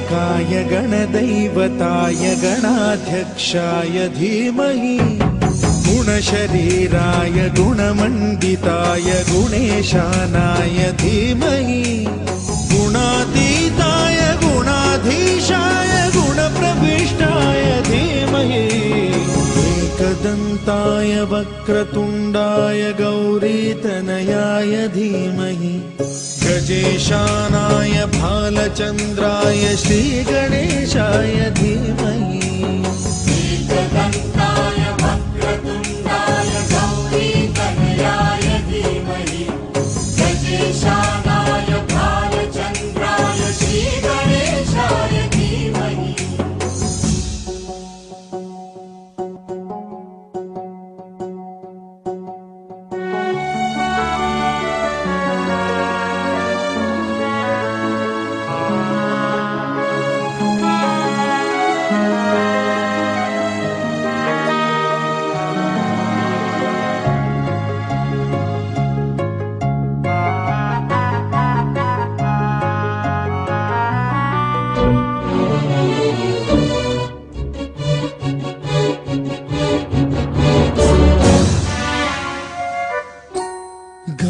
गणनायकाय गणदैवताय गणाध्यक्षाय धीमहि गुणशरीराय गुणमण्डिताय गुणेशानाय धीमहि गुणातीताय गुणाधीशाय गुणप्रविष्टाय धीमहि एकदन्ताय वक्रतुण्डाय गौरीतनयाय धीमहि गजेशानाय भालचन्द्राय श्रीगणेशाय धीमहि एकदन्ताय वक्रतुण्डाय गौरीतनयाय धीमहि गजेशानाय भालचन्द्राय श्रीगणेशाय धीमहि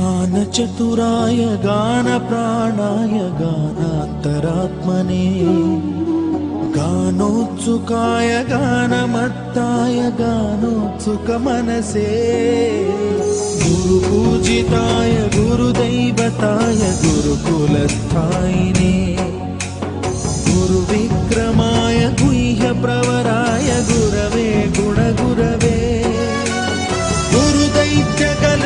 गानचतुराय गानप्राणाय गानान्तरात्मने गानोत्सुकाय गानमत्ताय गानोत्सुकमनसे गुरुपूजिताय गुरुदैवताय गुरुकुलस्थायिने गुरुविक्रमाय गुह्यप्रवराय गुरवे गुणगुरवे गुरुदैत्यकल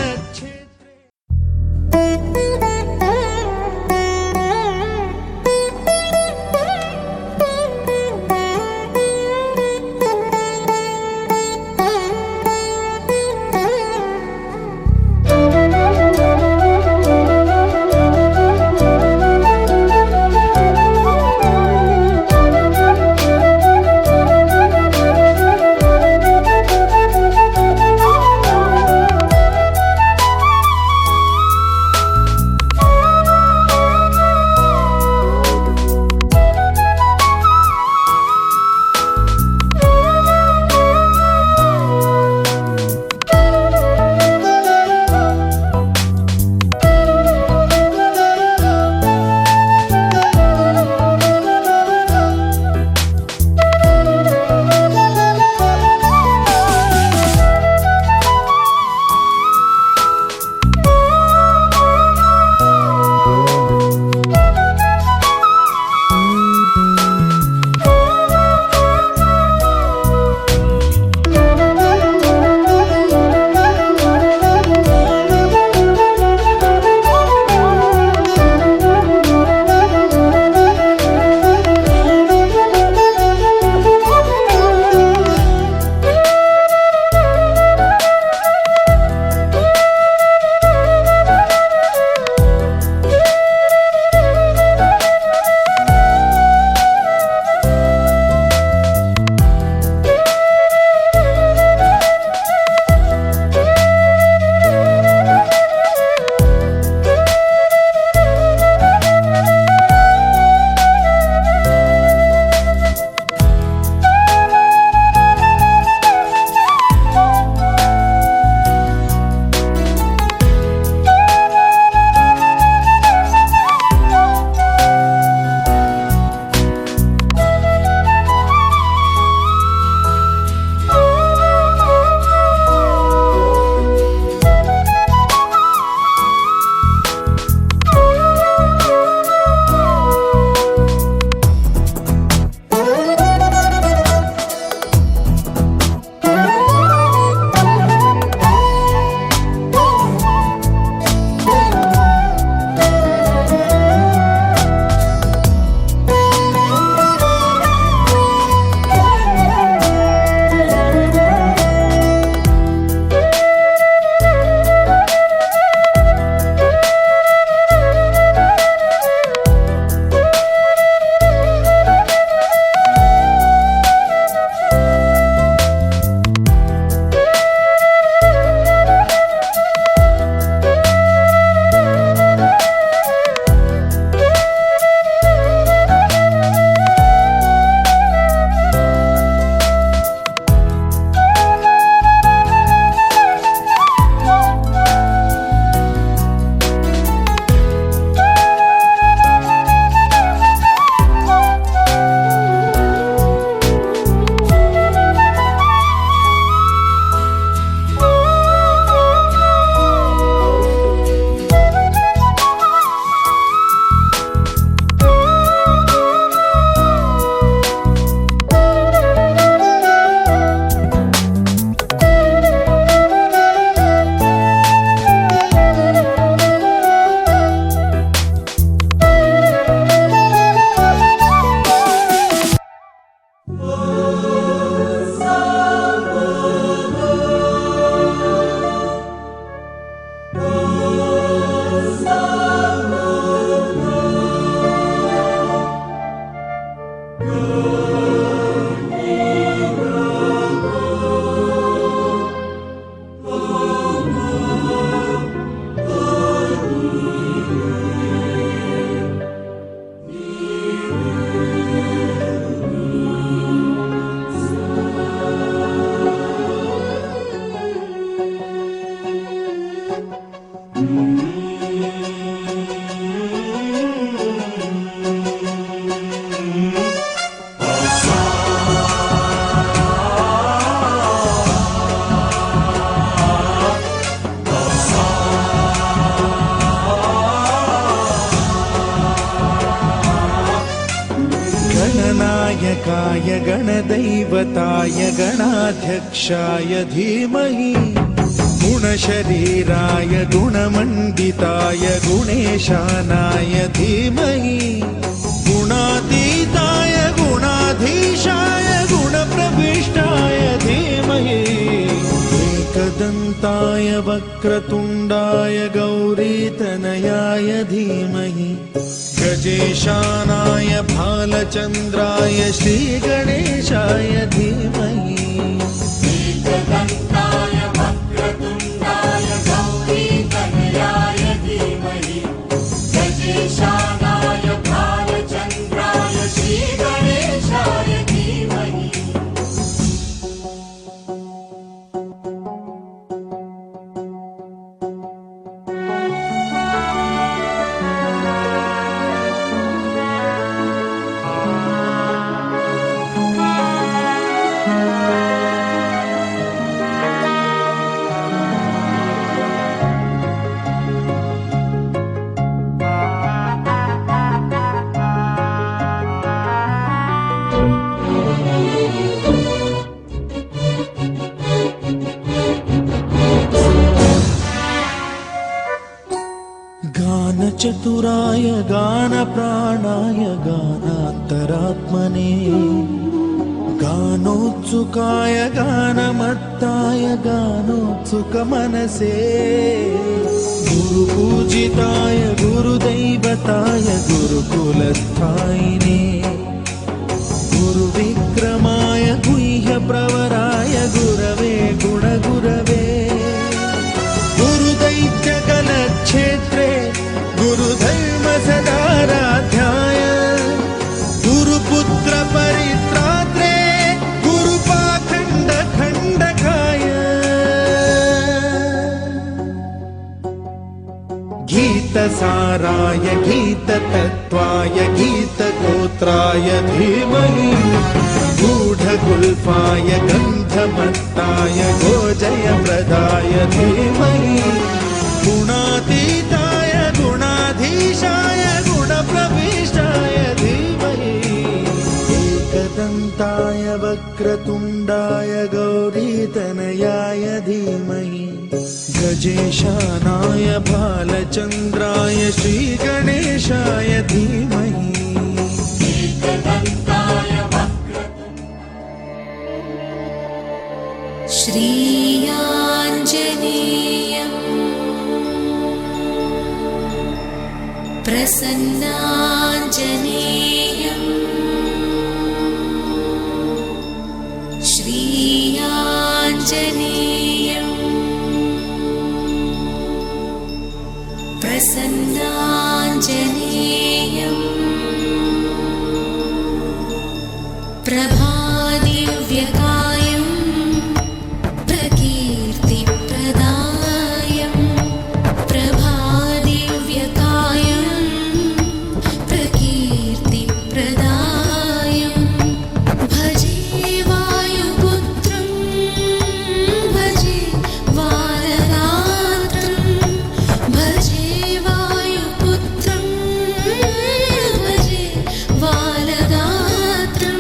गणनायकाय गणदैवताय गणाध्यक्षाय धीमहि गुणशरीराय गुणमण्डिताय गुणेशानाय धीमहि गुणातीताय गुणाधीशाय गुणप्रविष्टाय धीमहि एकदन्ताय वक्रतुण्डाय गौरीतनयाय धीमहि गजेशानाय भालचन्द्राय श्रीगणेशाय धीमहि एकदन्ताय वक्रतुण्डाय गौरीतनयाय धीमहि गजेशानाय भालचन्द्राय श्रीगणेशाय धीमहि गानचतुराय गानप्राणाय गानान्तरात्मने गानोत्सुकाय गानमत्ताय गानोत्सुकमनसे गुरुपूजिताय गुरुदैवताय गुरुकुलस्थायिने गुरुविक्रमाय गुह्यप्रवराय गुरवे गुणगुरवे गुरुदैत्यकलक्षेत्रे गुरुधर्मसदाराध्याय गुरुपुत्रपरित्रात्रे गुरुपाखण्डखण्डकाय गीतसाराय गीततत्त्वाय गीतगोत्राय धीमहि गूढगुल्फाय गन्धमत्ताय गोजयप्रदाय धीमहि गुणातीताय गुणाधीशाय गुणप्रविष्टाय धीमहि एकदन्ताय वक्रतुण्डाय गौरीतनयाय धीमहि गजेशानाय भालचन्द्राय श्रीगणेशाय धीमहि एकदन्ताय श्रीयाञ्जनेयम् प्रसन्नाञ्जनेयम् श्रीयाञ्जनेयम् प्रसन्नाञ्जनेयम् प्रभादिव्यकायम् प्रकीर्तिप्रदायम् प्रभादिव्यकायम् प्रकीर्तिप्रदायम् भजे वायुपुत्रं भजे वाररात्रं भजे वायुपुत्रं भजे वाररात्रं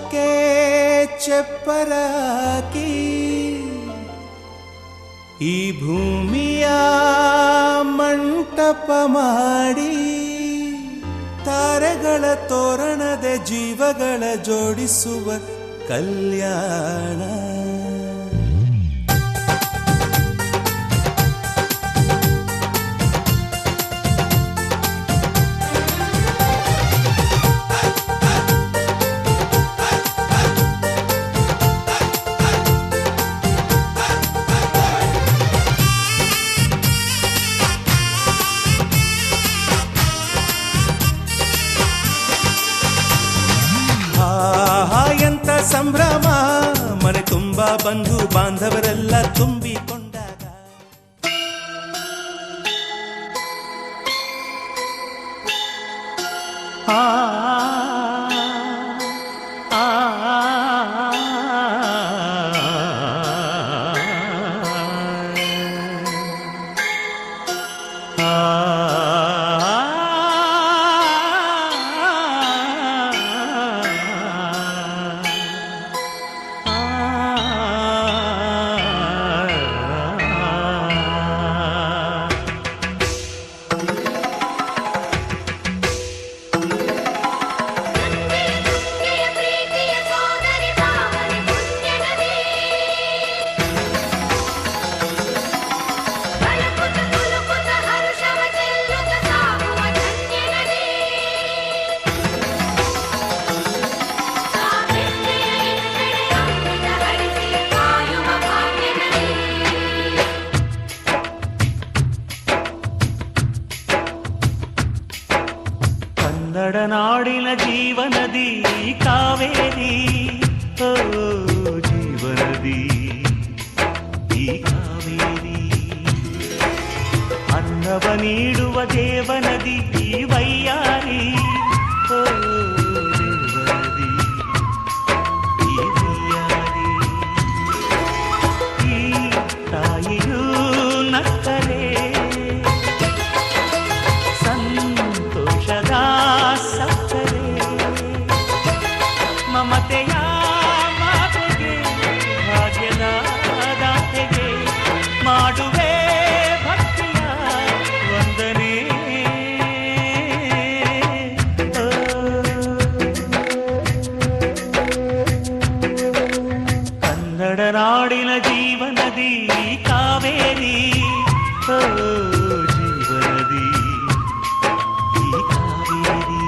ಆಕಾಶಕ್ಕೆ ಚೆಪ್ಪರಾಕಿ ಈ ಭೂಮಿಯ ಮಂಟಪ ಮಾಡಿ ತಾರೆಗಳ ತೋರಣದ ಜೀವಗಳ ಜೋಡಿಸುವ ಕಲ್ಯಾಣ. ಎಂತ ಸಂಭ್ರಮ, ಮನೆ ತುಂಬಾ ಬಂಧು ಬಾಂಧವರೆಲ್ಲ ತುಂಬಿಕೊಂಡಾಗ. ಆ ಆ ಕನ್ನಡ ನಾಡಿನ ಜೀವನದಿ ಕಾವೇರಿ, ಓ ಜೀವನದಿ ಈ ಕಾವೇರಿ. ಅನ್ನವ ನೀಡುವ ದೇವನದಿ ಈ ವೈಯಾರಿ, ಓ ದೇವನದಿ ಈ ವೈಯಾರಿ. ಈ ತಾಯಿಯೂ ನಕ್ಕರೆ ಸಂತೋಷದ ಸಕ್ಕರೆ, ಮಮತೆಯ ಮಾತೆಗೆ ಭಾಗ್ಯದ ದಾತೆಗೆ ಮಾಡುವೆ ಭಕ್ತಿಯ ವಂದನೆ. ಕನ್ನಡ ನಾಡಿನ ಜೀವನದಿ ಕಾವೇರಿ, ಓ ಜೀವನದಿ ಈ ಕಾವೇರಿ.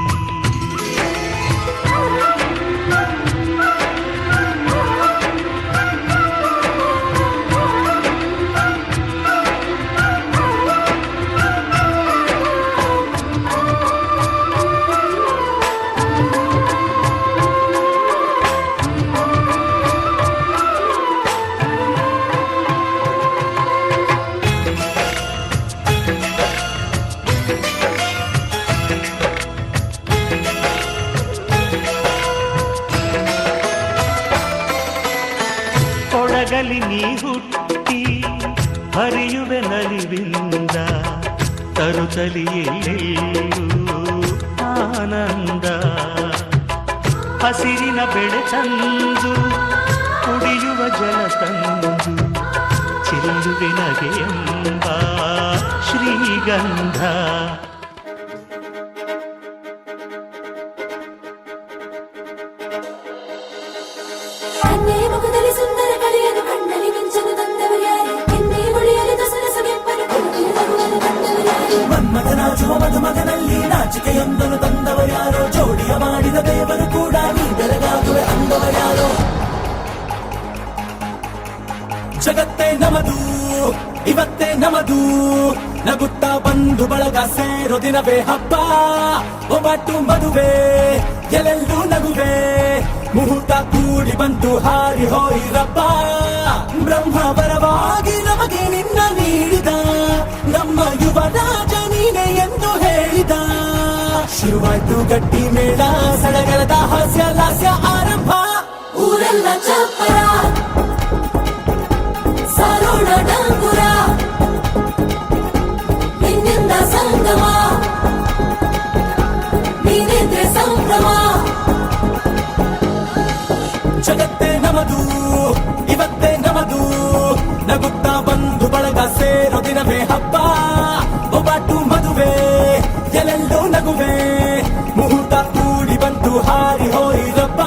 ಕೊಡಗಲಿ ನೀ ಹುಟ್ಟಿ ಹರಿಯುವೆ ನಲಿವಿಂದ, ತರುತ್ತಲಿಯೆಲ್ಲೆಲ್ಲೂ ಆನಂದ. ಹಸಿರಿನ ಬೆಳೆ ತಂದು ಕುಡಿಯುವ ಜಲ ತಂದು ಚೆಲ್ಲುವೆ ನಗೆಯೆಂಬ ಶ್ರೀಗಂಧ. ಕನ್ನೆ ಮುಖದಲ್ಲಿ ಸುಂದರ ಕಳೆಯನು, ಕಣ್ಣಲ್ಲಿ ಮಿಂಚನು ತಂದವರು ಯಾರು? ಕೆನ್ನೆ ಹೊಳೆಯಲು ದಸರಸ ಕೆಂಪನು, ಕುಣಿಕೆಯ ನಗುವನ್ನು ತಂದವರು ಯಾರು? ಮನ್ಮಥನಾಚುವ ಮಧುಮಗನಲ್ಲಿ ನಾಚಿಕೆಯೊಂದನ್ನು ತಂದವರ್ಯಾರೋ, ಜೋಡಿಯ ಮಾಡಿದ ದೇವರು ಕೂಡ ನೀ ಬೆರಗಾಗುವೆ ಅಂದವರ್ಯಾರೋ. ಜಗತ್ತೇ ನಮದು ಇವತ್ತೇ ನಮದು, ನಗುತ್ತಾ ಬಂಧು ಬಳಗ ಸೇರೋ ದಿನವೇ ಹಬ್ಬ. ಒಬ್ಬಟ್ಟು ಮದುವೆ ಎಲ್ಲೆಲ್ಲೂ ನಗುವೆ, ಮುಹೂರ್ತ ಕೂಡಿ ಬಂತು ಹಾರಿ ಹೋಯಿರಪ್ಪ. ಬ್ರಹ್ಮ ವರವಾಗಿ ನಮಗೆ ನಿನ್ನ ನೀಡಿದ, ನಮ್ಮ ಯುವರಾಜ ನೀನೆ ಎಂದು ಹೇಳಿದ. ಶುರುವಾಯ್ತು ಗಟ್ಟಿ ಮೇಳ, ಸಡಗರದ ಹಾಸ್ಯ ಲಾಸ್ಯ ಆರಂಭ. ಊರೆಲ್ಲ ಚಪ್ಪರ ಸಾರೋಣ ಡಂಗುರ, ನಿನ್ನಿಂದ ಸಂಗಮ ನೀನಿದ್ರೆ ಸಂಭ್ರಮ. ಜಗತ್ತೇ ನಮದು ಇವತ್ತೇ ನಮದು ನಗುತ್ತಾ ಬಂಧು ಬಳಗ ಸೇರೋ ದಿನವೇ ಹಬ್ಬ ಒಬ್ಬಟ್ಟು ಮದುವೆ ಎಲ್ಲೆಲ್ಲೋ ನಗುವೆ ಮುಹೂರ್ತ ಕೂಡಿ ಬಂತು ಹಾರಿ ಹೋಯಿರಬ್ಬ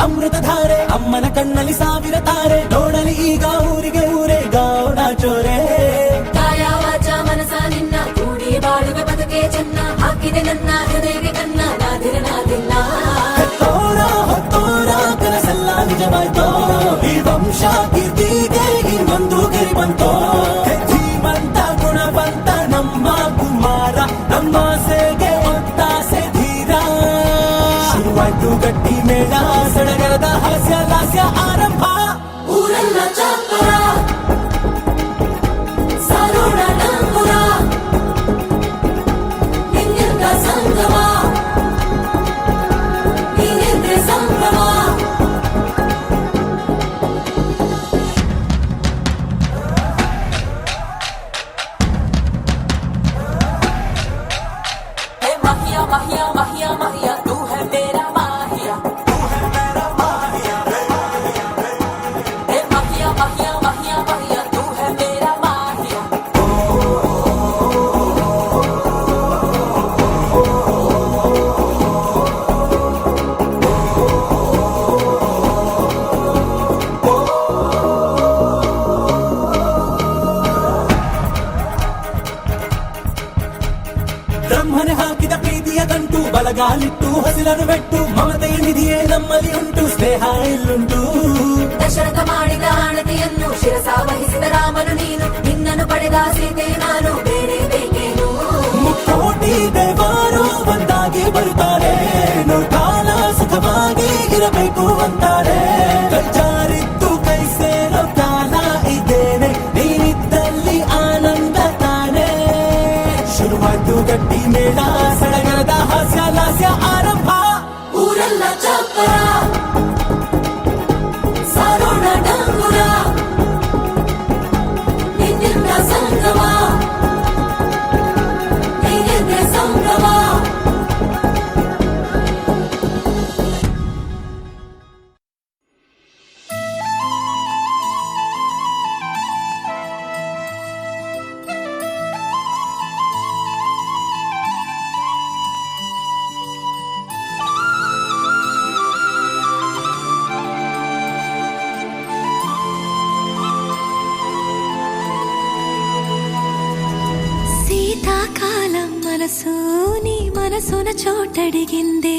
ಅಮೃತಧಾರೆ ಅಮ್ಮನ ಕಣ್ಣಲ್ಲಿ ಸಾವಿರ ತಾರೆ ನೋಡಲಿ ಈಗ ಊರಿಗೆ ಊರೇ ಗೌಡ ಚೋರೆ ಕಾಯ ವಾಚ ಮನಸ ನಿನ್ನ ಕೂಡಿ ಬಾಳುವೆ ಬದುಕೆ ಚೆನ್ನ ಹಾಕಿದೆ ನನ್ನ ಹೃದಯಕ್ಕೆ ಕನ್ನ ನಾದಿರನಾದಿಲ್ಲ ಹೊತ್ತೋರ ಹೊತ್ತೋರ ಕನಸೆಲ್ಲ ನಿಜವಾಯ್ತೋ ಈ ವಂಶ ಕೀರ್ತಿಗೆ ಇನ್ನೊಂದು ಗರಿ ಬಂತೋ ಧೀಮಂತ ಗುಣವಂತ ನಮ್ಮ ಕುಮಾರ ನಮ್ಮ ಸೇಗೆ ಒತ್ತಾಸೆ ಧೀರ ಶುರುವಾಯ್ತು ಗಟ್ಟಿ ಮೇಳ ಸಡಗರದ ಹಾಸ್ಯ ಲಾಸ್ಯ ಆರಂಭ ಊರೆಲ್ಲ ಚಾಪುರ ಸಾರೋಣ ಡಂಗುರ ನಿನ್ನಿಂದ ಸಂಗಮ ನೀನಿದ್ರೆ ಸಂಭ್ರಮ हे माहिया माहिया माहिया माहिया तू है मेरा माहिया हे माहिया माहिया माहिया माहिया तू है मेरा माहिया ಬ್ರಹ್ಮನೆ ಹಾಕಿದ ಪ್ರೀತಿಯ ಗಂಟು ಬಲಗಾಲಿಟ್ಟು ಹಸಿರನು ಬೆಟ್ಟು ಮಮತೆಯ ನಿಧಿಯೇ ನಮ್ಮಲ್ಲಿ ಉಂಟು ಸ್ನೇಹ ಇಲ್ಲುಂಟು ದಶರಥ ಮಾಡಿದ ಆಣತಿಯನ್ನು ಶಿರಸ ವಹಿಸಿದ ರಾಮನು ನೀನು ನಿನ್ನನ್ನು ಪಡೆದ ಸೀತೆ ನಾನು ಬೇರೆ ಬೇಕೇನು ಮುಕ್ಕೋಟಿ ದೇವರು ಒಂದಾಗಿ ಬರುತ್ತಾರೆ ಕಾಲ ಸುಖವಾಗಿ ಇರಬೇಕು ಅಂತಾರೆ ಕೈಜಾರಿದ್ದು ಕೈ ಸೇರೋ ಕಾಲ ಇದ್ದೇನೆ ನೀನಿದ್ದಲ್ಲಿ ಆನಂದ ತಾನೆ ಶುರುವಾಯ್ತು ಗಟ್ಟಿ ಮೇಳ ಸಡಗರದ ಹಾಸ್ಯ ಲಾಸ್ಯ ಆರಂಭ ಊರೆಲ್ಲ ಚಾಪರ ಸಾರೋಣ ಡಂಗುರ ನಿನ್ನಿಂದ ಸಂಗಮ ನೀನಿದ್ರೆ ಸಂಭ್ರಮ శీతాకాలం మనసు నీ మనసున చోటడిగిందే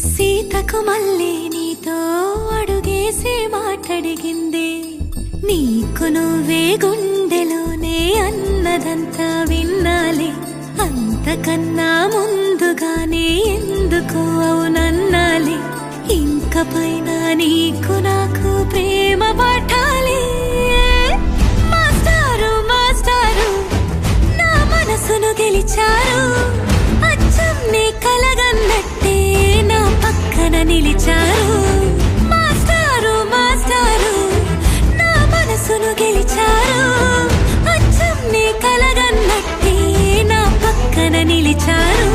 సీతకు మళ్ళీ నీతో అడుగేసి మాటడిగిందే నీకు నువ్వే గుండెలోనే అన్నదంతా విన్నాలే అంతకన్నా ముందుగానే ఎందుకు అవునన్నాలే ఇంక పైన నీకు నాకు ప్రేమ పట్టాలి మాస్టారు మాస్టారు నా మనసును గెలిచారు అచ్చం నీ కలగన్నట్టే నా పక్కన నిలిచారు మాస్టారు మాస్టారు నా మనసును గెలిచారు అచ్చం నీ కలగన్నట్టే నా పక్కన నిలిచారు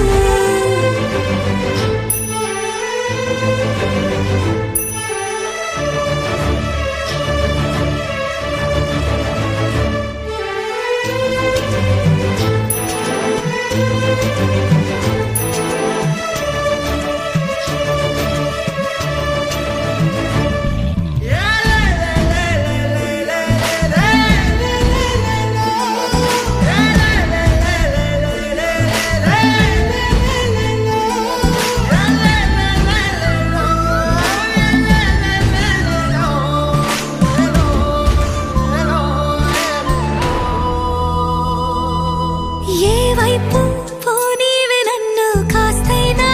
వైపు పోనీవి నన్ను కాస్తైనా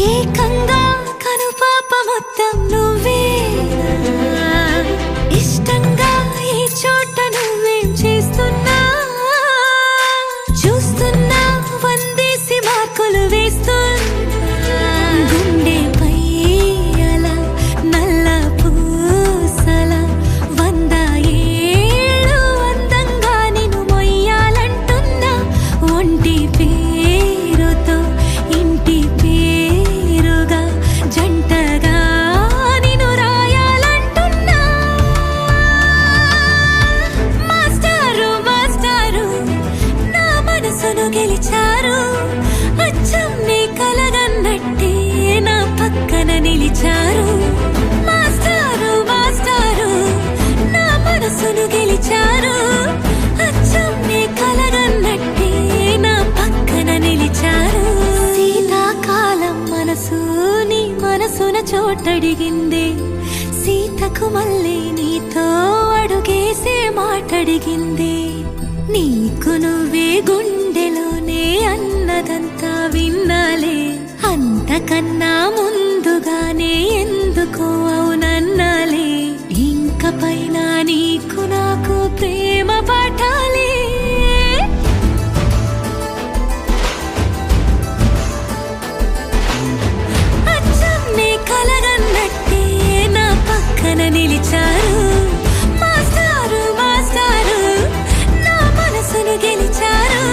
ఏకంగా కనుపాప మొత్తం నువ్వే ఇష్టంగా ఈ చోట నువ్వేం చేస్తున్నా చూస్తున్నా వందేసి మార్కులు వేస్తున్నా గుండెపై అలా నల్ల పూసల 100 ఏళ్ళు అందంగా నిన్ను మొయ్యాలంటున్నా ఒంటి పేరుతో ఇంటి పేరుగా జంటగా నిన్ను రాయాలంటున్నా మాస్టారు మాస్టారు నా మనసును గెలిచారు అచ్చం నీ కలగన్నట్టే నా పక్కన నిలిచారు మాస్టారు మాస్టారు నా మనసును గెలిచారు అచ్చం నీ కలగన్నట్టే నా పక్కన నిలిచారు శీతాకాలం మనసు నీ మనసున చోటడిగింది సీతకు మళ్ళీ నీతో అడుగేసే మాటడిగింది నీకు నువ్వే గుండెలోనే అన్నదంతా విన్నాలే అంతకన్నా ముందుగానే ఎందుకో అవునన్నాలే ఇంక పైన నీకు నాకు ప్రేమ పాఠాలే అచ్చం నీ కలగన్నట్టే నా పక్కన నిలిచారు మాస్టారు మాస్టారు నా మనసును గెలిచారు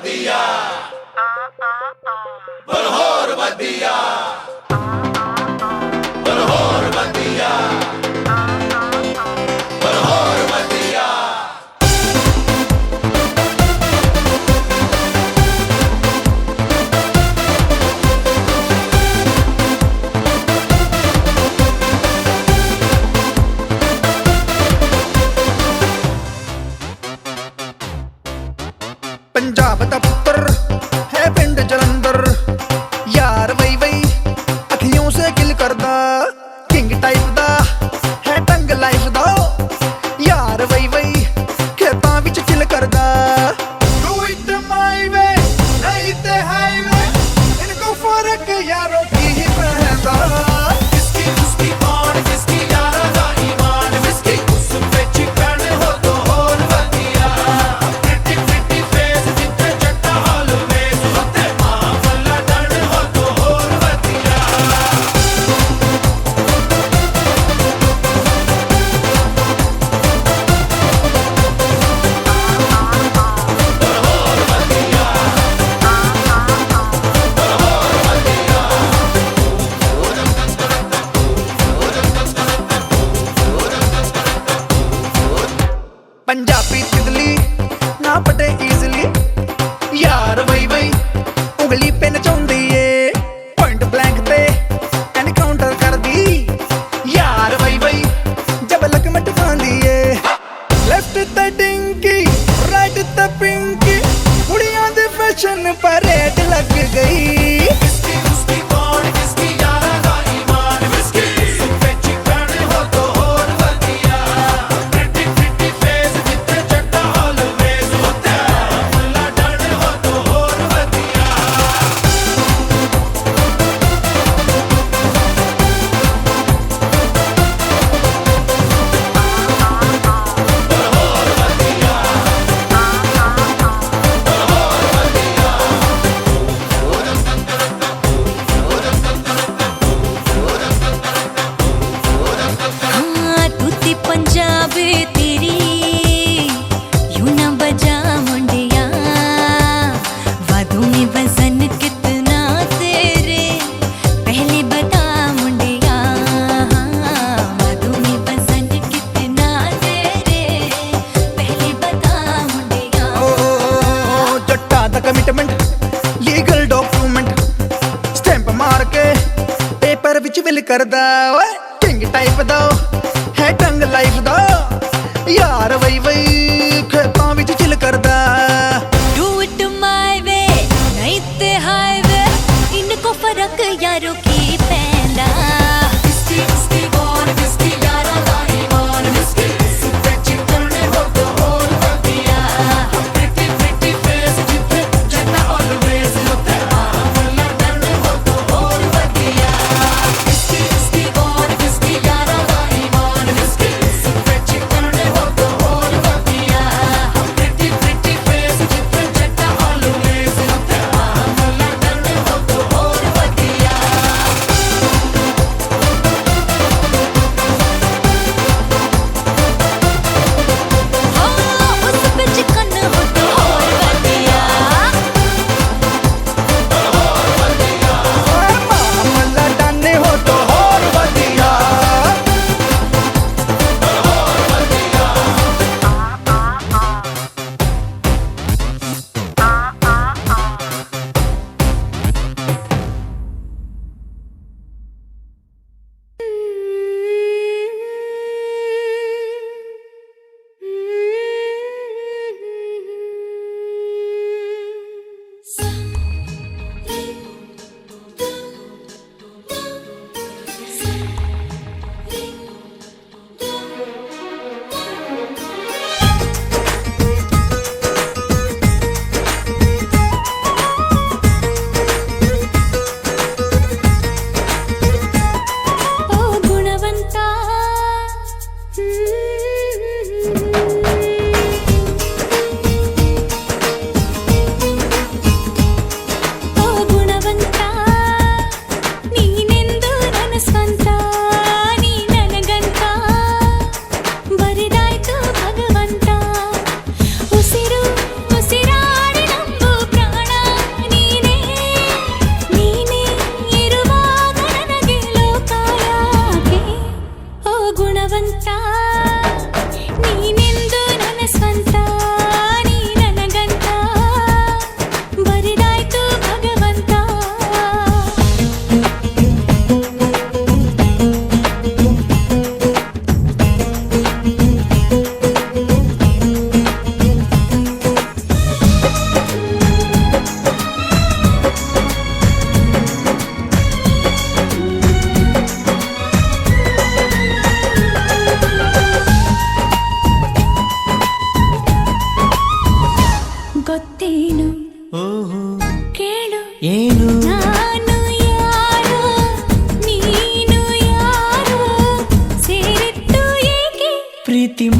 ਵਧੀਆ ਬਲ ਹੋਰ ਵਧੀਆ ਬਲ ਹੋਰ ਵਧੀਆ ਬਲ ਹੋਰ ਵਧੀਆ पंजाब दा पुत्र है पिंड जलंधर यार वही वही अखियों से किल करदा किंग टाइप दा है टंग लाइफ दा यार वही वही खेतां विच चिल करदा डू इट माई वे नहीं ते हाईवे इनको फर्क यारों की ही पहनदा किसकी उसकी कौन किसकी यारा दा ईमान विस्की उस ਵਿੱਚ ਕਣ ਹੋ ਤੋ ਹੋਰ ਵਧੀਆ ਪ੍ਰਿਟੀ ਪ੍ਰਿਟੀ ਫੇਸ ਜਿੱਥੇ ਜੱਟਾ ਆਲਵੇਜ਼ ਉੱਤੇ ਮਾਂ ਫੱਲਾ ਡਣ ਹੋ ਤੋ ਹੋਰ ਵਧੀਆ पंजाबी तितली ना पटे ईजली यार वही वही उंगली पे नचाउंदी ए पॉइंट ब्लैंक ते एनकाउंटर कर दी यार वही वही जब लक मटकांदी ए लेफ्ट ते डिंकी राइट ते पिंकी कुड़ियां दे फैशन परेड लग गई किसकी उसकी कौन किसकी यारा दा ईमान विस्की उस ਵਿੱਚ ਕਣ ਹੋ ਤੋ ਹੋਰ ਵਧੀਆ ਪ੍ਰਿਟੀ ਪ੍ਰਿਟੀ ਫੇਸ ਜਿੱਥੇ ਜੱਟਾ ਆਲਵੇਜ਼ ਉੱਤੇ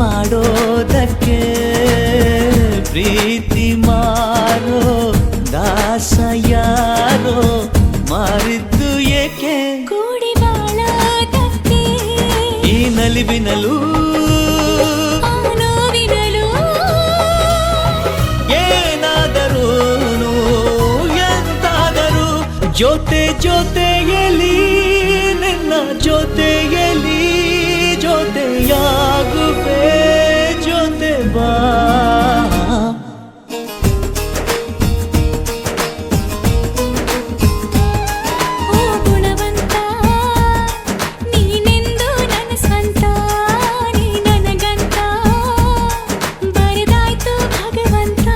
ಮಾಡೋದಕ್ಕೆ ಪ್ರೀತಿ ಮಾರೋ ದಾಸ ಯಾರೋ ಮಾರಿದ್ದು ಏಕೆ ಕೂಡಿ ಬಾಳೋದಕ್ಕೆ ಈ ನಲಿವಿನಲು ಆ ನೋವಿನಲು ಏನಾದರೂನು ಎಂತಾದರೂ ಜೊತೆ ಜೊತೆಯಲಿ ನಿನ್ನ ಜೊತೆಯಲಿ ಜೊತೆಯಾಗುವೆ ಜೊತೆ ಬಾ ಓ ಗುಣವಂತ ನೀನೆಂದು ನನ್ನ ಸ್ವಂತ ನೀ ನನಗಂತ ಬರೆದಾಯ್ತು ಭಗವಂತ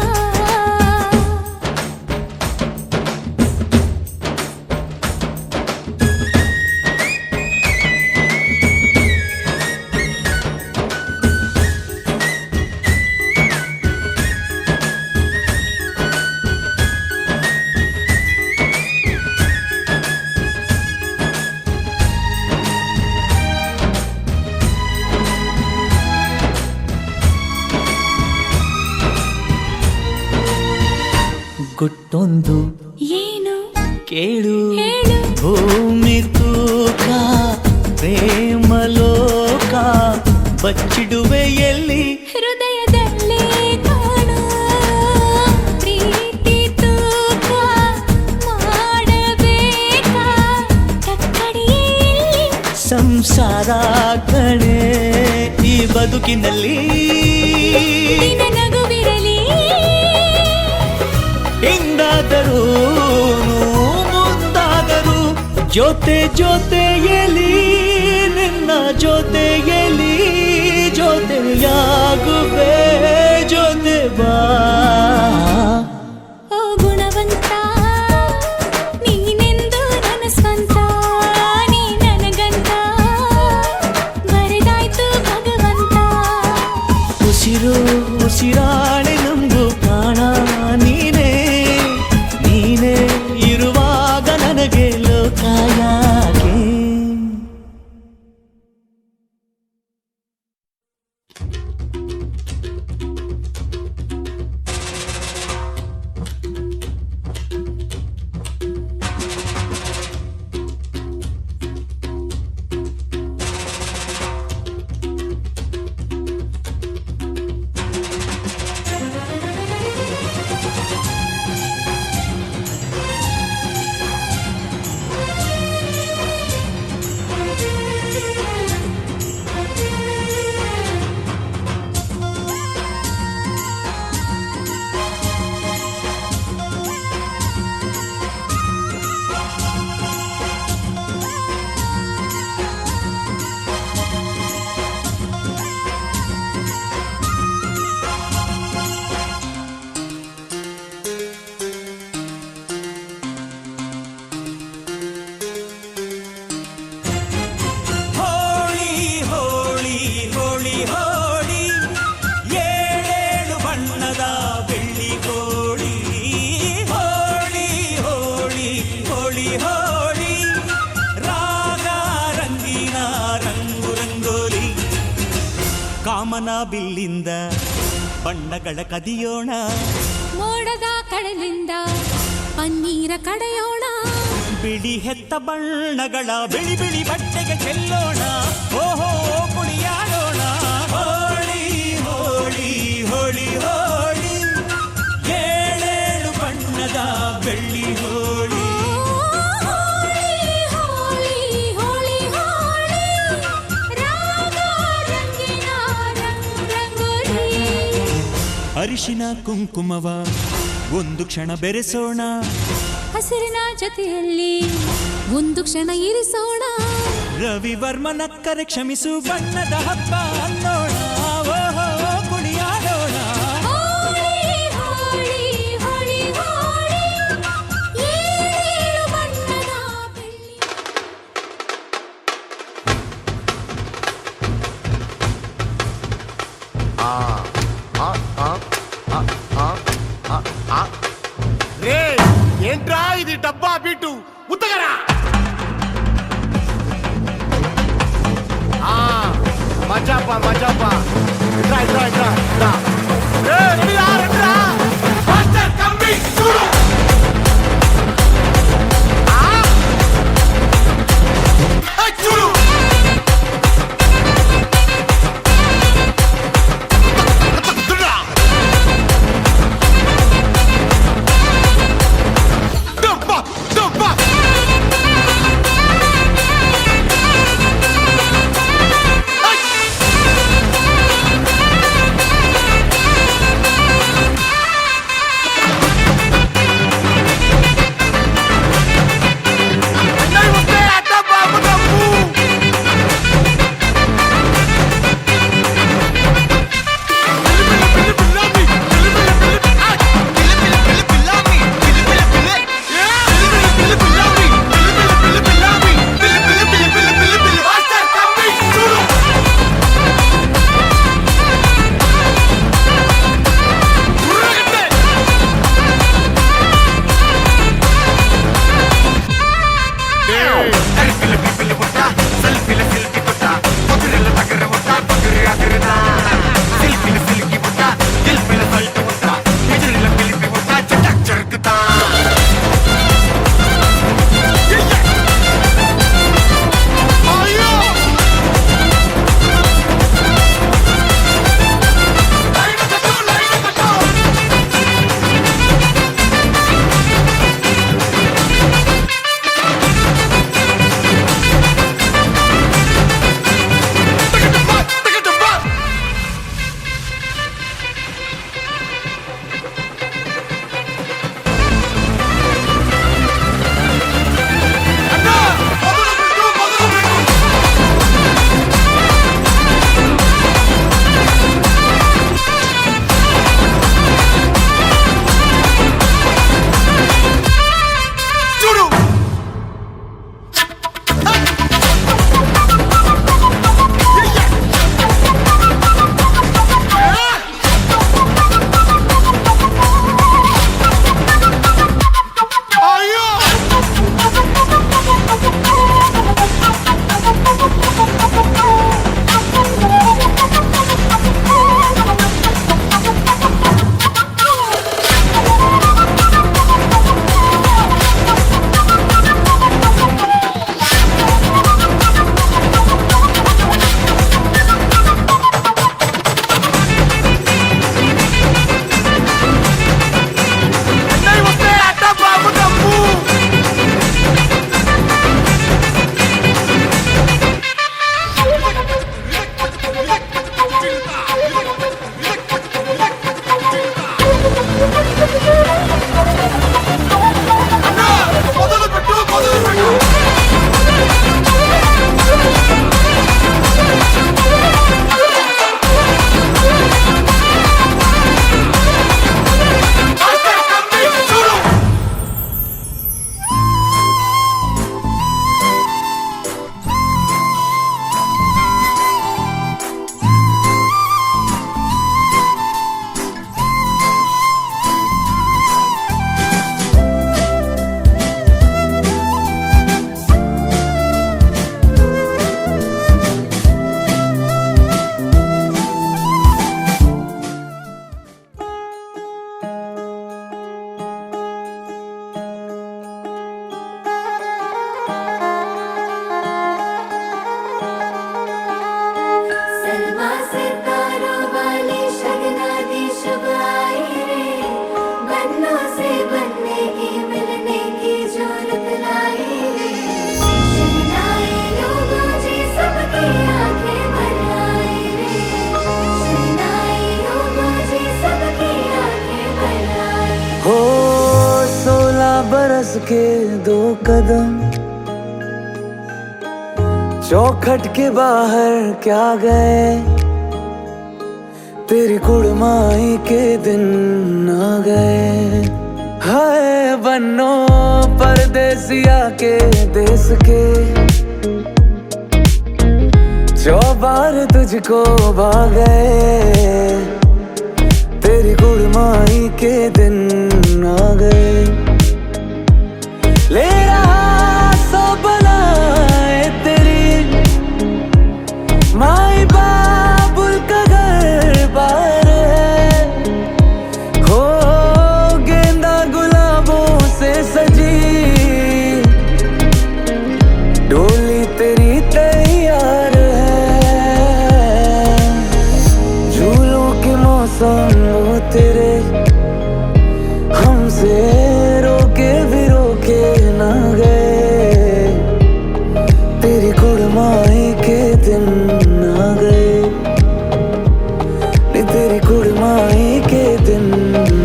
ಗುಟ್ಟೊಂದು ಏನು ಕೇಳು ಹೇಳು ಭೂಮಿ ತೂಕ ಪ್ರೇಮ ಲೋಕ ಬಚ್ಚಿಡುವೆ ಎಲ್ಲಿ ಹೃದಯದಲ್ಲೇ ಕಾಣೋ ಪ್ರೀತಿ ತೂಕ ಮಾಡಬೇಕಾ ಕಕ್ಕಡಿಯಲ್ಲಿ ಸಂಸಾರ ಕಣೆ ಈ ಬದುಕಿನಲ್ಲಿ ನಿನ್ನ ನಗುವಿರಲಿ ಹಿಂದಾದರೂ ಮುಂದಾದರೂ ಜೊತೆ ಜೊತೆಯಲಿ ನಿನ್ನ ಜೊತೆಯಲಿ ಜೊತೆಯಾಗುವೆ ಜೊತೆ ಬಾ ಓ ಗುಣವಂತ ನೀನೆಂದು ನನ್ನ ಸ್ವಂತ ನೀ ನನಗಂತ ಬರೆದಾಯ್ತು ಭಗವಂತ ಉಸಿರು ಉಸಿರಾಣೆ ನಂಬು ಪ್ರಾಣ ನೀನೇ ನೀನೇ ಇರುವಾಗ ನನಗೆ ಲೋಕ ಯಾಕೆ ಹೋಳಿ ಹೋಳಿ ಹೋಳಿ ಹೋಳಿ ಏಳೇಳು ಬಣ್ಣದ ಬೆಳ್ಳಿ ಕೋಳಿ ಹೋಳಿ ಹೋಳಿ ಹೋಳಿ ಹೋಳಿ ರಾಗ ರಂಗಿನ ರಂಗು ರಂಗೋಲಿ ಕಾಮನ ಬಿಲ್ಲಿಂದ ಬಣ್ಣಗಳ ಕದಿಯೋಣ ಮೋಡದ ಕಡಲಿಂದ ಪನ್ನೀರ ಕಡೆಯೋಣ ಬಿಳಿ ಹೆತ್ತ ಬಣ್ಣಗಳ ಬಿಳಿ ಬಿಳಿ ಬಟ್ಟೆಗೆ ಚೆಲ್ಲೋಣ ಓಹೋ ಕುಣಿಯಾಡೋಣ ಹೋಳಿ ಹೋಳಿ ಹೋಳಿ ಹೋಳಿ ಏಳೇಳು ಬಣ್ಣದ ಬೆಳ್ಳಿ ಹೋಳಿ ಹೋಳಿ ಹೋಳಿ ಹೋಳಿ ಹೋಳಿ ರಾಗ ರಂಗಿನ ರಂಗೋಲಿ ಅರಿಶಿನ ಕುಂಕುಮವ ಒಂದು ಕ್ಷಣ ಬೆರೆಸೋಣ ಹಸಿರಿನ ಜೊತೆಯಲ್ಲಿ ಒಂದು ಕ್ಷಣ ಇರಿಸೋಣ ರವಿವರ್ಮನಕ್ಕರೆ ಕ್ಷಮಿಸು ಬಣ್ಣದ ಹಬ್ಬ ಅನ್ನೋಣ ಓಹೋ ಕುಣಿಯಾಡೋಣ ಹೋಳಿ ಹೋಳಿ ಹೋಳಿ ಹೋಳಿ ಏಳೇಳು ಬಣ್ಣದ ಬೆಳ್ಳಿ రే ఏంట్రా ఇది డబ్బా బిట్టు ఉత్తగరా మజాపా बरस के 2 कदम चौखट के बाहर क्या गए, तेरी कुड़माई के दिन आ गए। हाय बन्नो परदेसिया के देश के, चौबार तुझको भागे, तेरी कुड़माई के दिन आ गए। ले रहा सो बनाए तेरी माई बाबुल का घर बार है, हो गेंदा गुलाबों से सजी डोली तेरी तैयार है। झूलों के मौसम वो तेरे हमसे रोके भी रोके ना गए, तेरी कुड़माई के दिन आ गए, तेरी कुड़माई के दिन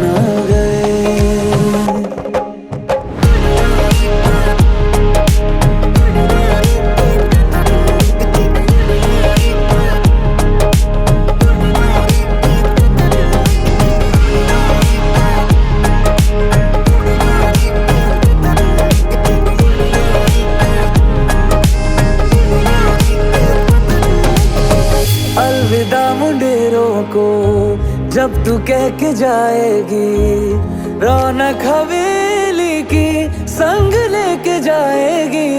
आ गए। अलविदा मुंडेरों को जब तू कह के जाएगी, रौनक हवेली की संग लेके जाएगी।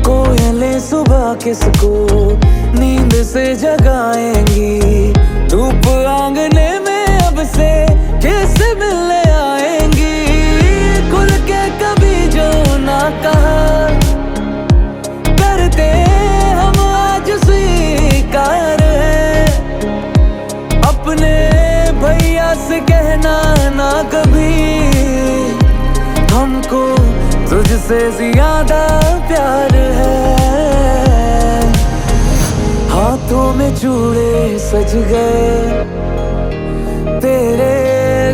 कोयलें सुबह किसको नींद से जगाएंगी, धूप आंगने में अब से किससे मिलने आएंगी। खुल के कभी जो ना कहा करते हम आज स्वीकार है, अपने भैया से कहना ना कभी, हमको तुझसे ज्यादा प्यार है। हाथों में चूड़े सज गए, तेरे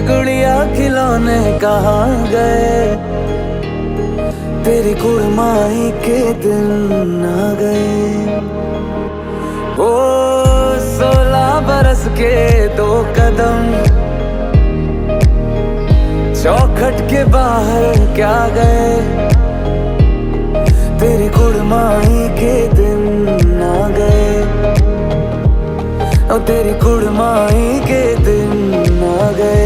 गुड़िया खिलौने कहाँ गए, तेरी कुड़माई के दिन आ गए। ओ 16 बरस के 2 कदम चौखट के बाहर क्या गए, तेरी कुड़माई के दिन आ गए, और तेरी कुड़माई के दिन आ गए।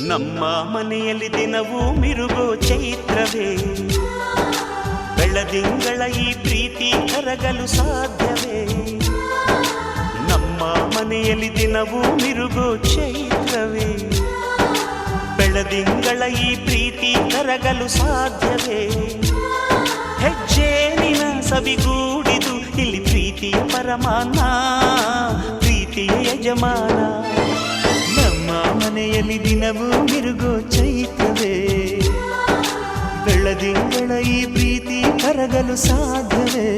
ನಮ್ಮ ಮನೆಯಲ್ಲಿ ದಿನವೂ ಮಿರುಗೋ ಚೈತ್ರವೇ, ಬೆಳದಿಂಗಳ ಈ ಪ್ರೀತಿ ಕರಗಲು ಸಾಧ್ಯವೇ? ನಮ್ಮ ಮನೆಯಲ್ಲಿ ದಿನವೂ ಮಿರುಗೋ ಚೈತ್ರವೇ, ಬೆಳದಿಂಗಳ ಈ ಪ್ರೀತಿ ಕರಗಲು ಸಾಧ್ಯವೇ? ಹೆಜ್ಜೇನಿನ ಸವಿಗೂಡಿದು ಇಲ್ಲಿ ಪ್ರೀತಿಯ ಪರಮಾನ, ಪ್ರೀತಿಯ ಯಜಮಾನ. ನಮ್ಮ ಮನೆಯಲ್ಲಿ ದಿನವೂ ಮಿರುಗೋ ಚೈತ್ರವೇ, ಬೆಳದಿಂಗಳ ಈ ಪ್ರೀತಿ ಕರಗಲು ಸಾಧ್ಯವೇ?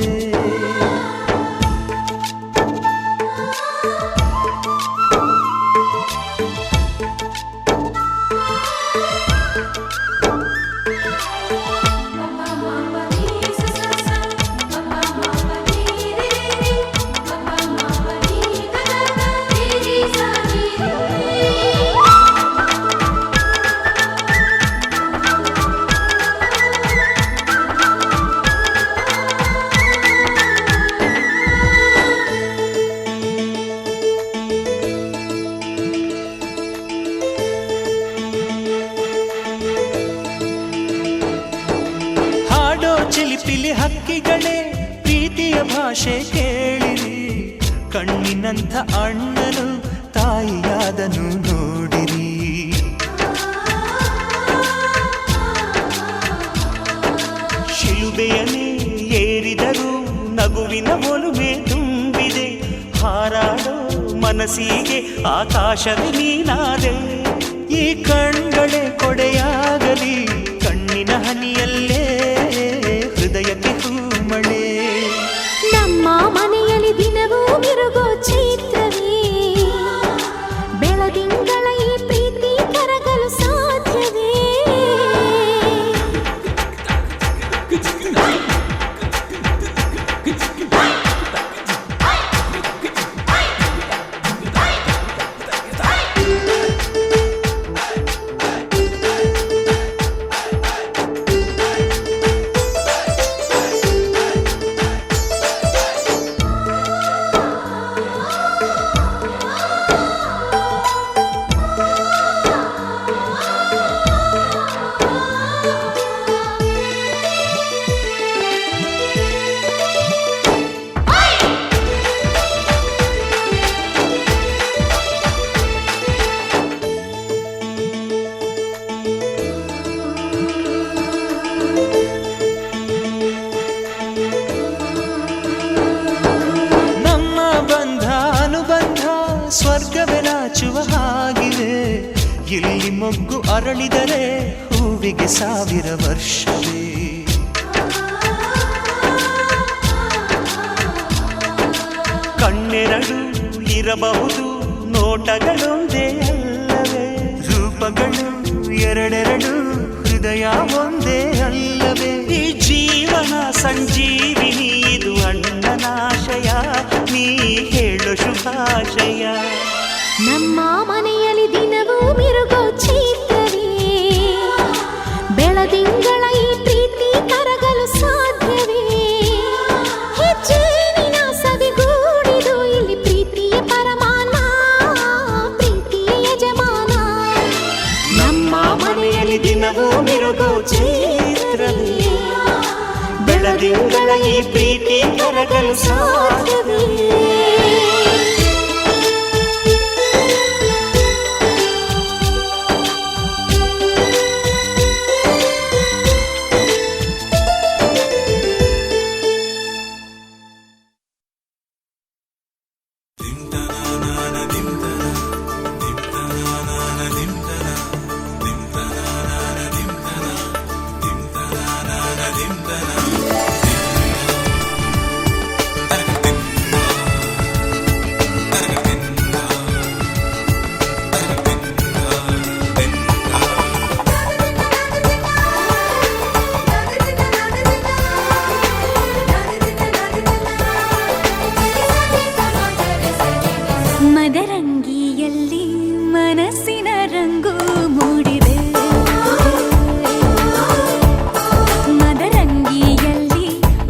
ಚಿಲಿಪಿಲಿ ಹಕ್ಕಿಗಳೇ ಪ್ರೀತಿಯ ಭಾಷೆ ಕೇಳಿರಿ, ಕಣ್ಣಿನಂಥ ಅಣ್ಣನು ತಾಯಿಯಾದನು ನೋಡಿರಿ. ಶಿಲುಬೆಯನ್ನೇ ಏರಿದರೂ ನಗುವಿನ ಒಲುಮೆ ತುಂಬಿದೆ, ಹಾರಾಡೋ ಮನಸ್ಸಿಗೆ ಆಕಾಶವೇ ನೀನಾದೆ. ಈ ಕಣ್ಗಳೇ ಕೊಡೆಯಾಗಲಿ, ಕಣ್ಣಿನ ಹನಿಯಲ್ಲೇ ಹೃದಯಕ್ಕೆ ಹೂಮಳೆ. ನಮ್ಮ ಮನೆಯಲ್ಲಿ ದಿನವೂ ಮಿರುಗೋ ಚೈತ್ರವೇ, ಬೆಳದಿಂಗಳ ಈ ಪ್ರೀತಿ ಕರಗಲು ಸಾಧ್ಯವೇ? ಸ್ವರ್ಗವೇ ನಾಚುವ ಹಾಗಿವೆ, ಇಲ್ಲಿ ಮೊಗ್ಗು ಅರಳಿದರೆ ಹೂವಿಗೆ 1000 ವರ್ಷವೇ. ಕಣ್ಣೆರಡು ಇರಬಹುದು, ನೋಟಗಳೊಂದೇ ಅಲ್ಲವೇ? ರೂಪಗಳು ಎರಡೆರಡು, ಹೃದಯ ಒಂದೇ ಅಲ್ಲವೇ? ಈ ಜೀವನ ಸಂಜೀವಿನಿ, ಇದು ಅಣ್ಣನಾಶಯ, ನೀ ಹೇಳು ಶುಭಾಶಯ. ನಮ್ಮ ಮನೆಯಲ್ಲಿ ದಿನವೂ ಮಿರುಗೋ ಚೈತ್ರವೇ, ಬೆಳದಿಂಗಳ ಈ ಪ್ರೀತಿ ಕರಗಲು ಸಾಧ್ಯವೇ? ಹೆಚ್ಚೇನಿನ ಸವಿಗೂಡಿದು ಇಲ್ಲಿ ಪ್ರೀತಿಯ ಪರಮಾನ, ಪ್ರೀತಿಯ ಯಜಮಾನ. ನಮ್ಮ ಮನೆಯಲ್ಲಿ ದಿನವೂ ಮಿರುಗೋ ಚೈತ್ರವೇ, ಬೆಳದಿಂಗಳ ಈ ಪ್ರೀತಿ ಕರಗಲು ಸಾಧ್ಯವೇ? ಮದರಂಗಿಯಲ್ಲಿ ಮನಸ್ಸಿನ ರಂಗು ಮೂಡಿದೆ, ಮದರಂಗಿಯಲ್ಲಿ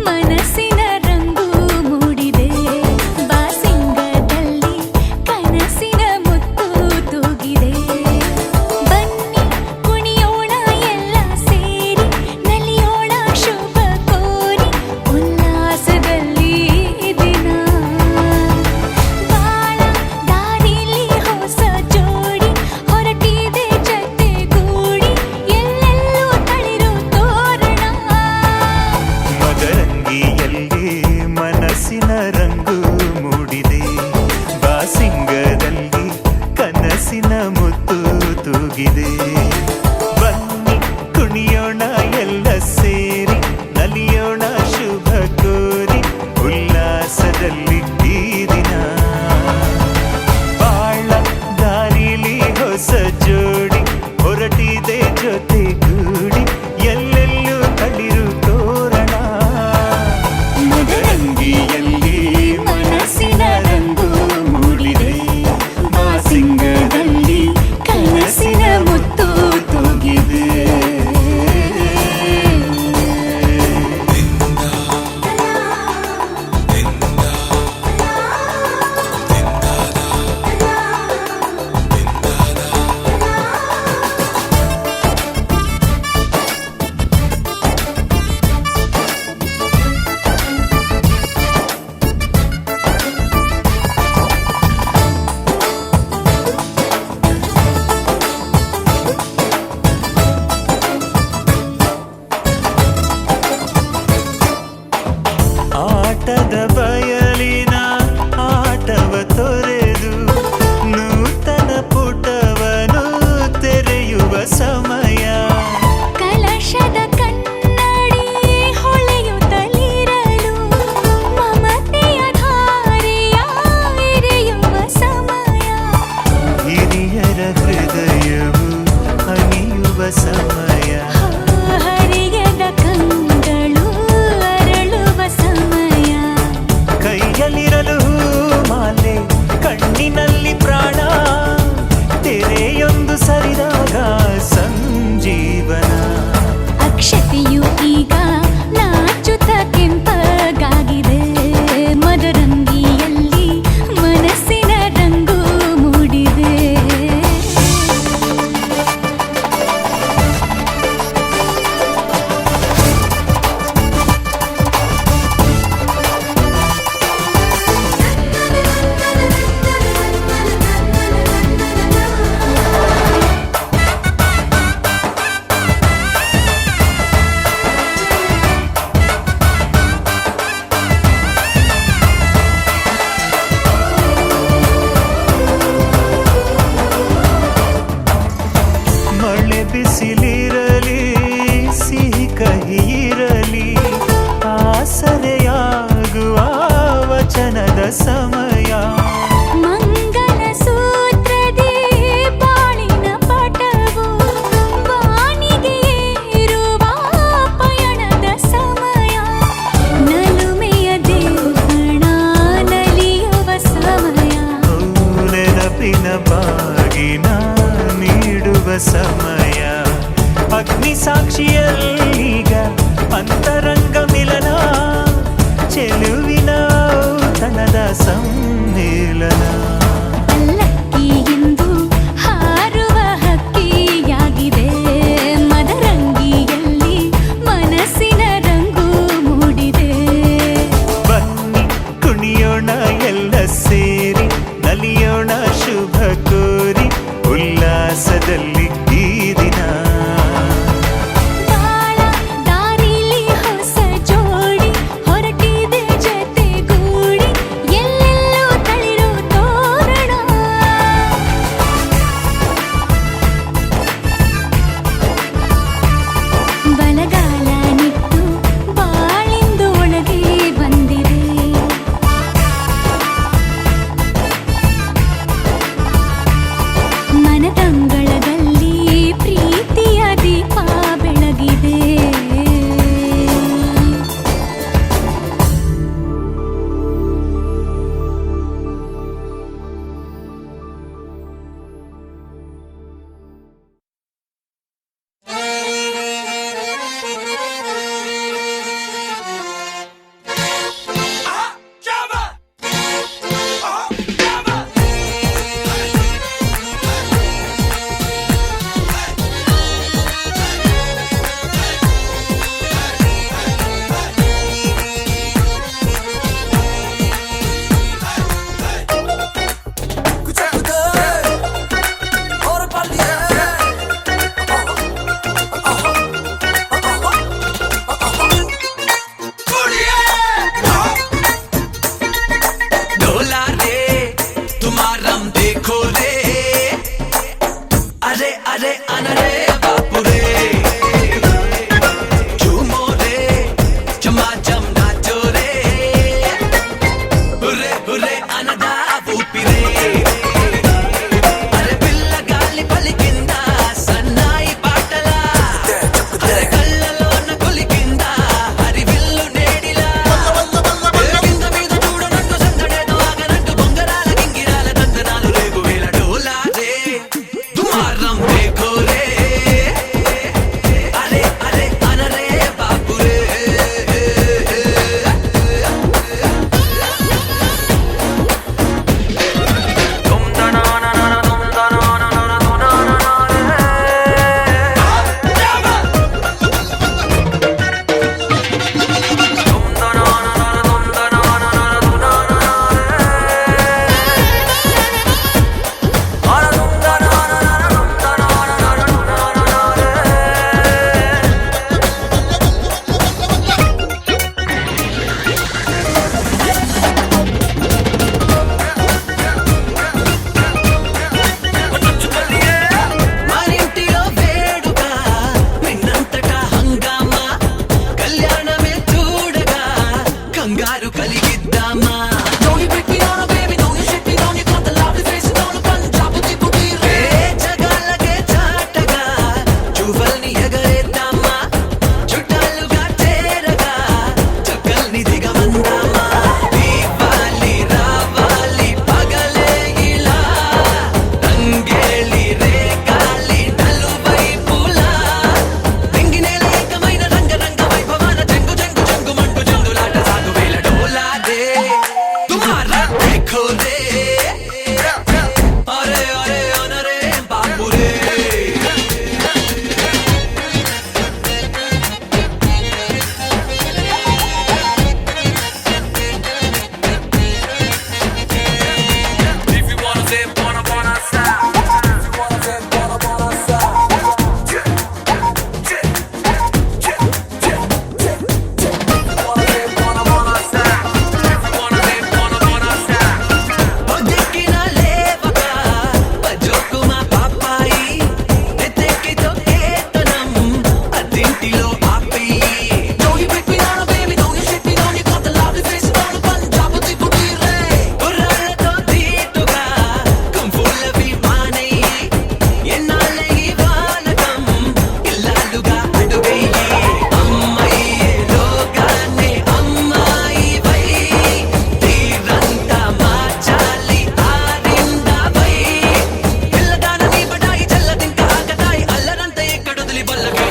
ಮನಸ್ಸಿನ ರಂಗು ಮೂಡಿದೆ. ಬಾಸಿಂಗದಲ್ಲಿ ಕನಸಿನ ಮುತ್ತು ತೂಗಿದೆ. ಬನ್ನಿ ಕುಣಿಯೋಣ ಎಲ್ಲ ಸೇರಿ, ನಲಿಯೋಣ ಶುಭ ಕೋರಿ, ಉಲ್ಲಾಸದಲ್ಲಿ ದಿನ. ಮನಸ್ಸಿನ ರಂಗು ಮೂಡಿದೆ, ಬಾಸಿಂಗದಲ್ಲಿ ಕನಸಿನ ಮುತ್ತು ತೂಗಿದೆ. ಬನ್ನಿ ಕುಣಿಯೋಣ ಎಲ್ಲ ಮೂಡಿದೆ ಜೊತೆಗೂಡಿ ಎಲ್ಲೆಲ್ಲೂ ತಳಿರು ತೋರಣ ಮದರಂಗಿಯಲ್ಲಿ ಮನಸ್ಸಿನ ರಂಗು ಮೂಡಿದೆ ಮಾಸಿಂಗದಲ್ಲಿ ಕನಸಿನ ಮುತ್ತು ತೂಗಿದೆ ಆಟದ ಬಯಲಿನ ಆಟವ ತೊರೆದು ನೂತನ ಪುಟವನು ತೆರೆಯುವ ಸಮಯ ಕಲಶದ ಕನ್ನಡಿ ಹೊಳೆಯುತ್ತಲಿರಲು ಮಮತೆಯ ಧಾರೆಯ ಎರೆಯುವ ಸಮಯ ಹಿರಿಯರ ಹೃದಯವು ಅನಿಯುವ ಸಮಯ ಹರಿಯದ ಕಂಗಳು ಅರಳುವ ಸಮಯ ಕೈಯಲ್ಲಿರಲು ಮಾಲೆ ಕಣ್ಣಿನಲ್ಲಿ ಪ್ರಾಣ ತೆರೆಯೊಂದು ಸರಿದಾಗ ಸಂಜೀವನ ಅಕ್ಷತೆಯು ಈಗ ನಾಚುತ್ತ ಕೆಂಪಗಾಗಿದೆ ಮದರಂಗಿಯಲ್ಲಿ ಮನಸ್ಸಿನ ರಂಗು ಮೂಡಿದೆ ಮಳೆ ಬಿಸಿಲಿರಲಿ ಸಿಹಿ ಕಹಿ ಇರಲಿ ಆಸರೆಯಾಗುವ ವಚನದ ಸಮಯ ಮಂಗಲ ಸೂತ್ರದಿ ಬಾಳಿನ ಪಟವು ಬಾನಿಗೆ ಏರುವ ಪಯಣದ ಸಮಯ ನಲುಮೆಯ ದೇವಣ ನಲಿಯುವ ಸಮಯ ನೆನಪಿನ ಬಾಗಿನ ನೀಡುವ ಸಮಯ ಅಗ್ನಿ ಸಾಕ್ಷಿಯಲ್ಲೀಗ ಅಂತರಂಗ ಮಿಲನ ಚೆಲುವಿನ ತನದ ಸಮ್ಮೇಳನ ಪಲ್ಲಕ್ಕಿ ಎಂದು ಹಾರುವ ಹಕ್ಕಿಯಾಗಿದೆ ಮದರಂಗಿಯಲ್ಲಿ ಮನಸ್ಸಿನ ರಂಗು ಮೂಡಿದೆ ಬನ್ನಿ ಕುಣಿಯೋಣ ಎಲ್ಲ ಸೇರಿ ನಲಿಯೋಣ ಶುಭ ಕೋರಿ ಉಲ್ಲಾಸದಲ್ಲಿ ಈ ದಿನ ಬಾಳ ದಾರಿಲಿ ಹೊಸ ಜೋಡಿ ಹೊರಟಿದೆ ಜೊತೆಗೂಡಿ ಎಲ್ಲೆಲ್ಲೂ ತಳಿರು ತೋರಣ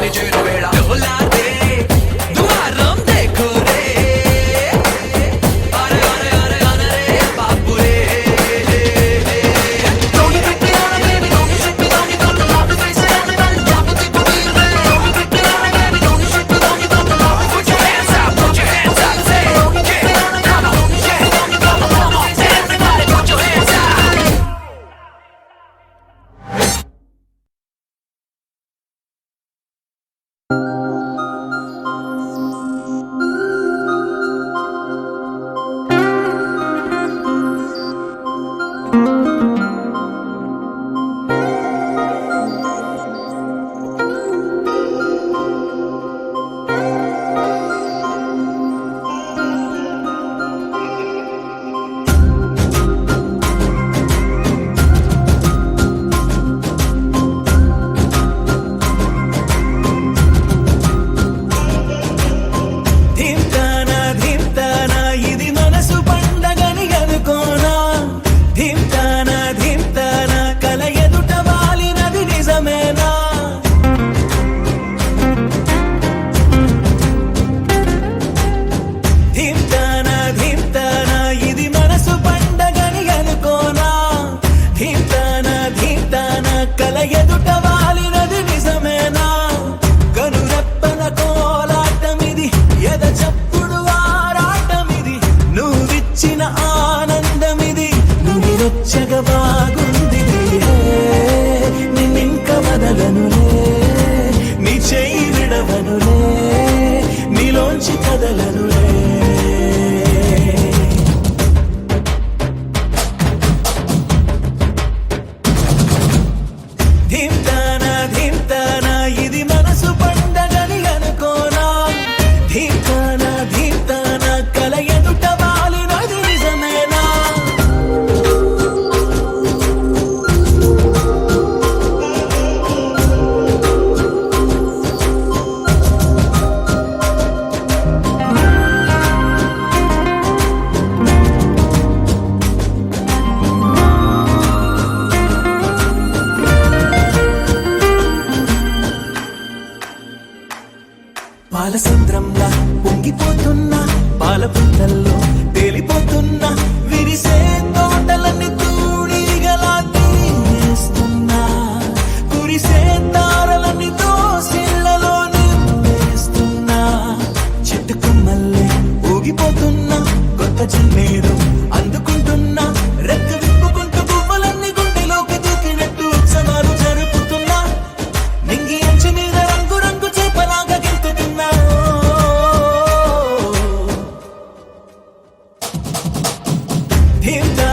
రాజధాని చేరువేళ డోలారే ద్వారం देखो रे అరే అరే అరే అరే బాబు రే don't get me on baby don't you shoot me don't you got the love to face it and I'll drop it to me don't get me on baby don't you shoot me don't you got the love put your hands up say yeah come on yeah come on everybody put your hands up ధింతానా ధింతానా ఇది మనసు పండగని అనుకోనా ధింతానా ధింతానా కల ఎదుట వాలినది నిజమేనా ధింతానా ధింతానా ఇది మనసు పండగని అనుకోనా ధింతానా ధింతానా కల ఎదుట వాలినది నిజమేనా కనురెప్పల కోలాటమిది ఎద చప్పుడు ఆరాటమిది నువ్విచ్చిన ఆనందమిది నువ్వు వచ్చగా బాగుంది నిన్నింక వదలనులే నీ చెయ్యి విడవనులే నీలోంచి కదలనులే ధింతానా ధింతానా ఇది మనసు పండగని అనుకోనా ధింతానా ధింతానా కల ఎదుట వాలినది నిజమేనా పాలసంద్రంలా పొంగిపోతున్నా పాల పుంతల్లో తేలిపోతున్నా విరిసే తోటలన్నీ తూడిగలా తీస్తున్నా కురిసే తారలన్నీ దోసిళ్లలో నింపేస్తున్నా చెట్టు కొమ్మల్లే ఊగిపోతున్నా కొత్త జన్మేరు అందుకుంటున్నా రెక్క విప్పుకుంటూ పువ్వులన్నీ గుండెలోకి దూకినట్టు ఉత్సవాలు జరుపుతున్నా నింగి అంచు మీద రంగు రంగు చేపలాగా గెంతుతున్నా ధింతానా